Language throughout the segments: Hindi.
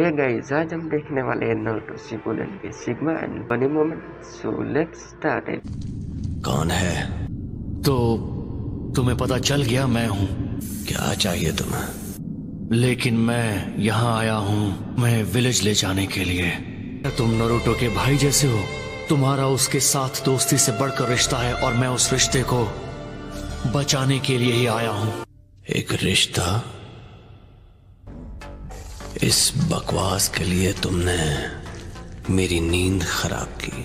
हे गाइस, आज हम देखने वाले हैं नारुतो शिपुडेन के सिग्मा एंड बनी moment. So let's start it. कौन है? तो तुम्हें पता चल गया मैं हूँ, क्या चाहिए तुम्हें? लेकिन मैं यहाँ आया हूँ मैं विलेज ले जाने के लिए। तुम नारुतो के भाई जैसे हो, तुम्हारा उसके साथ दोस्ती से बढ़कर रिश्ता है और मैं उस रिश्ते को बचाने के लिए ही आया हूँ। एक रिश्ता? इस बकवास के लिए तुमने मेरी नींद खराब की।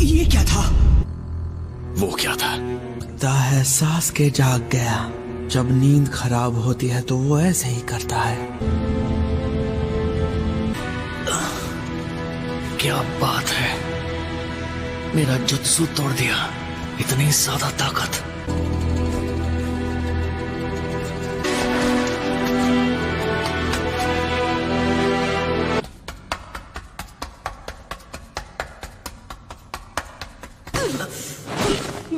ये क्या था? वो क्या था? लगता है सास्के जाग गया। जब नींद खराब होती है तो वो ऐसे ही करता है। क्या बात है, मेरा जुत्सु तोड़ दिया। इतनी ज्यादा ताकत।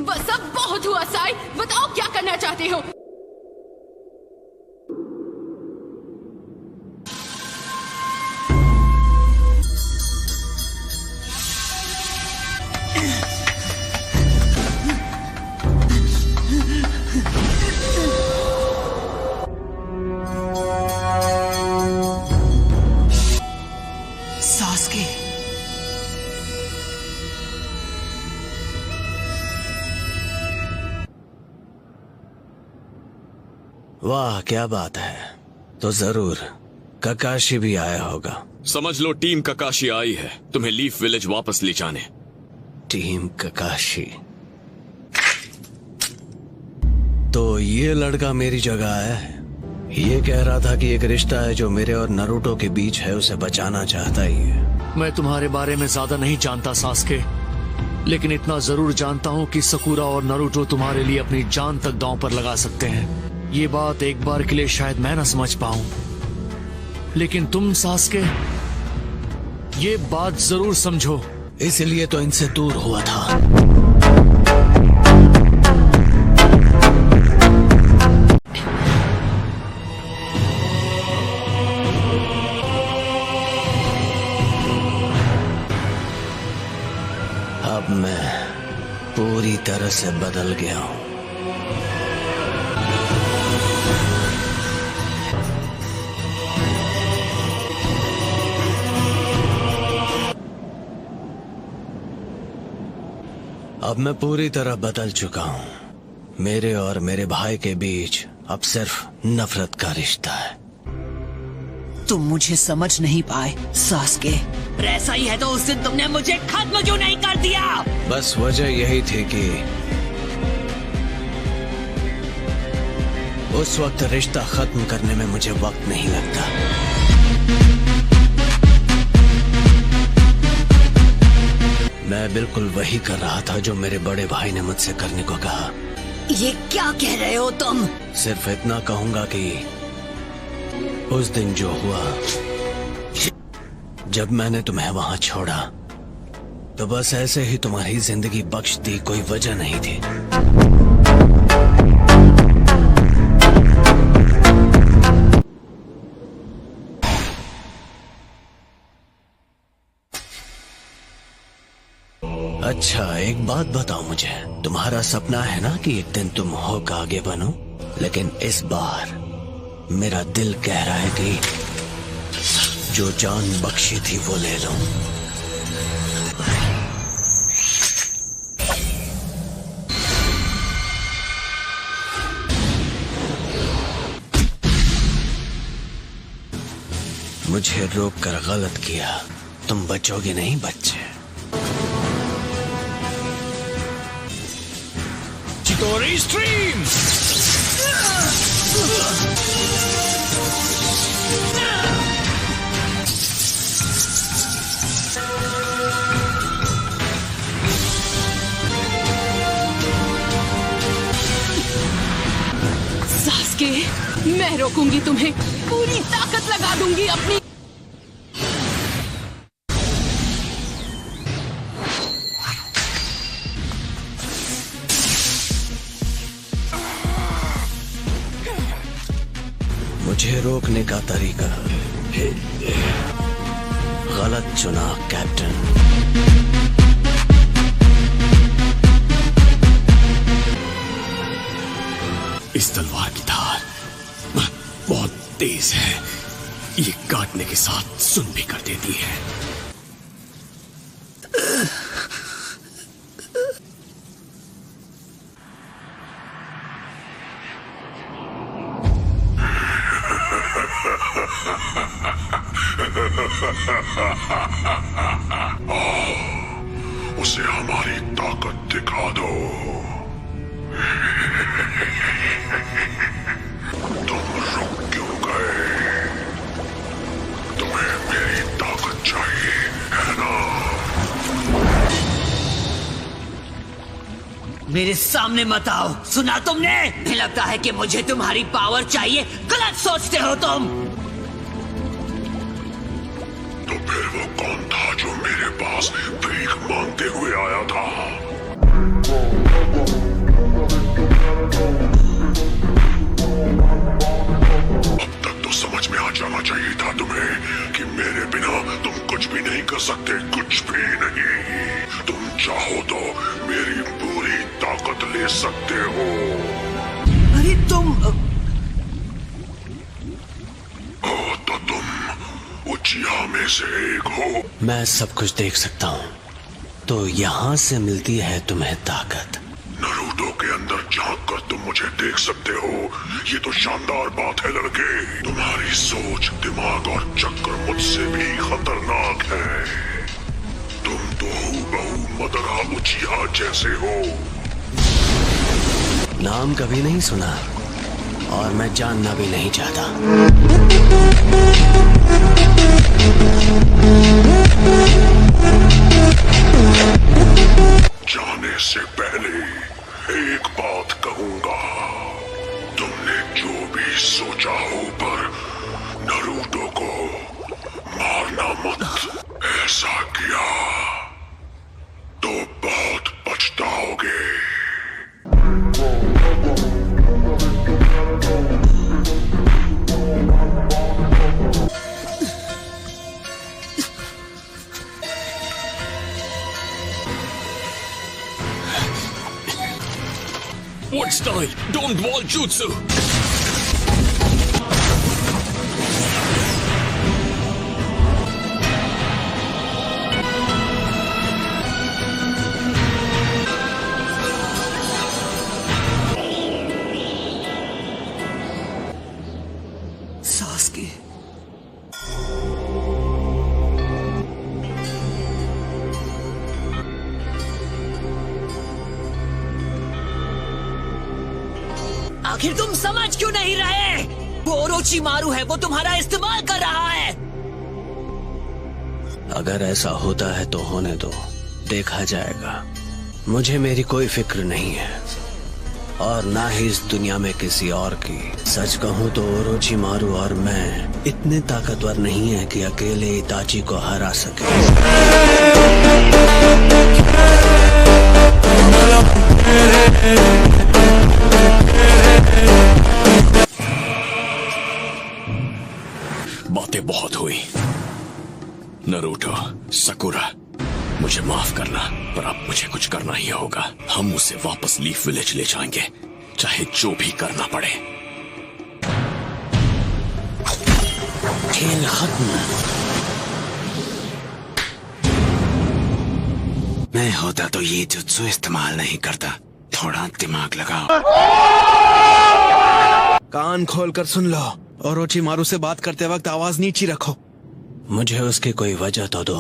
बस अब बहुत हुआ साई, बताओ क्या करना चाहते हो? सास्के, वाह क्या बात है। तो जरूर ककाशी भी आया होगा। समझ लो टीम ककाशी आई है तुम्हें लीफ विलेज वापस ले जाने। टीम ककाशी? तो ये लड़का मेरी जगह है। ये कह रहा था कि एक रिश्ता है जो मेरे और नारुतो के बीच है, उसे बचाना चाहता ही है। मैं तुम्हारे बारे में ज्यादा नहीं जानता सास्के, लेकिन इतना जरूर जानता हूँ कि सकुरा और नारुतो तुम्हारे लिए अपनी जान तक दांव पर लगा सकते हैं। ये बात एक बार के लिए शायद मैं ना समझ पाऊं, लेकिन तुम सास्के ये बात जरूर समझो। इसलिए तो इनसे दूर हुआ था। अब मैं पूरी तरह से बदल गया हूं। अब मैं पूरी तरह बदल चुका हूं। मेरे और मेरे भाई के बीच अब सिर्फ नफरत का रिश्ता है। तुम मुझे समझ नहीं पाए सास्के। ऐसा ही है तो उस दिन तुमने मुझे खत्म क्यों नहीं कर दिया? बस वजह यही थी कि उस वक्त रिश्ता खत्म करने में मुझे वक्त नहीं लगता। मैं बिल्कुल वही कर रहा था जो मेरे बड़े भाई ने मुझसे करने को कहा। ये क्या कह रहे हो तुम? सिर्फ इतना कहूंगा कि उस दिन जो हुआ, जब मैंने तुम्हें वहां छोड़ा, तो बस ऐसे ही तुम्हारी जिंदगी बख्श दी, कोई वजह नहीं थी। अच्छा एक बात बताओ मुझे, तुम्हारा सपना है ना कि एक दिन तुम होकागे बनो, लेकिन इस बार मेरा दिल कह रहा है कि जो जान बख्शी थी वो ले लो। मुझे रोक कर गलत किया, तुम बचोगे नहीं बच्चे। चितोरी स्ट्रीम! सास्के, मैं रोकूंगी तुम्हें, पूरी ताकत लगा दूंगी अपनी। मुझे रोकने का तरीका गलत चुना कैप्टन। इस तलवार की धार बहुत तेज है, ये काटने के साथ सुन भी कर देती है। उसे हमारी ताकत दिखा दो। तुम रुक क्यों गए? तुम्हें मेरी ताकत चाहिए है ना? मेरे सामने मत आओ। सुना तुमने? मुझे लगता है कि मुझे तुम्हारी पावर चाहिए। गलत सोचते हो तुम। तो फिर वो कौन था जो मेरे पास भीख मांगते हुए आया था? अब तक तो समझ में आ जाना चाहिए था तुम्हें कि मेरे बिना तुम कुछ भी नहीं कर सकते, कुछ भी नहीं। तुम चाहो तो मेरी पूरी ताकत ले सकते हो। अरे तुम तो तुम उचिया में से एक हो। मैं सब कुछ देख सकता हूँ, तो यहाँ से मिलती है तुम्हें ताकत। नरूटो के अंदर झांक कर तुम मुझे देख सकते हो, ये तो शानदार बात है लड़के। तुम्हारी सोच, दिमाग और चक्र मुझसे भी खतरनाक है। तुम तो हूबहू मदरा उचिया जैसे हो। नाम कभी नहीं सुना और मैं जानना भी नहीं चाहता। जाने से पहले एक बात कहूंगा। तुमने जो भी सोचा हो, पर नरूटो को मारना मत। ऐसा किया तो बहुत पछताओगे। What style? Don't wall jutsu! Sasuke. आखिर तुम समझ क्यों नहीं रहे? वो ओरोचिमारू है, वो तुम्हारा इस्तेमाल कर रहा है। अगर ऐसा होता है तो होने दो, देखा जाएगा। मुझे मेरी कोई फिक्र नहीं है और ना ही इस दुनिया में किसी और की। सच कहूं तो ओरोचिमारू और मैं इतने ताकतवर नहीं है कि अकेले इताची को हरा सके। बातें बहुत हुई। नरूटो, सकुरा, मुझे माफ करना, पर अब मुझे कुछ करना ही होगा। हम उसे वापस लीफ विलेज ले जाएंगे, चाहे जो भी करना पड़े। खेल खत्म। मैं होता तो ये जुत्सु इस्तेमाल नहीं करता। थोड़ा दिमाग लगाओ। कान खोलकर सुन लो। ओरोचिमारू से बात करते वक्त आवाज नीची रखो। मुझे उसकी कोई वजह तो दो।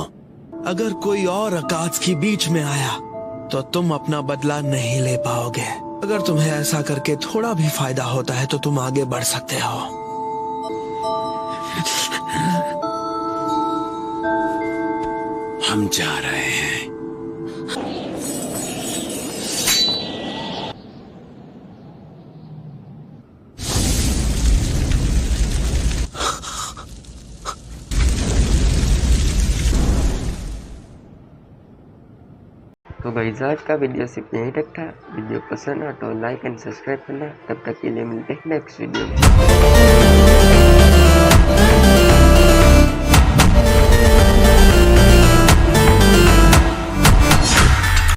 अगर कोई और अकात्सुकी बीच में आया तो तुम अपना बदला नहीं ले पाओगे। अगर तुम्हें ऐसा करके थोड़ा भी फायदा होता है तो तुम आगे बढ़ सकते हो। हम जा रहे हैं। तो गाइस आज का वीडियो सिर्फ यहीं तक था। वीडियो पसंद हो तो लाइक एंड सब्सक्राइब करना। तब तक के लिए मिलते हैं नेक्स्ट वीडियो में।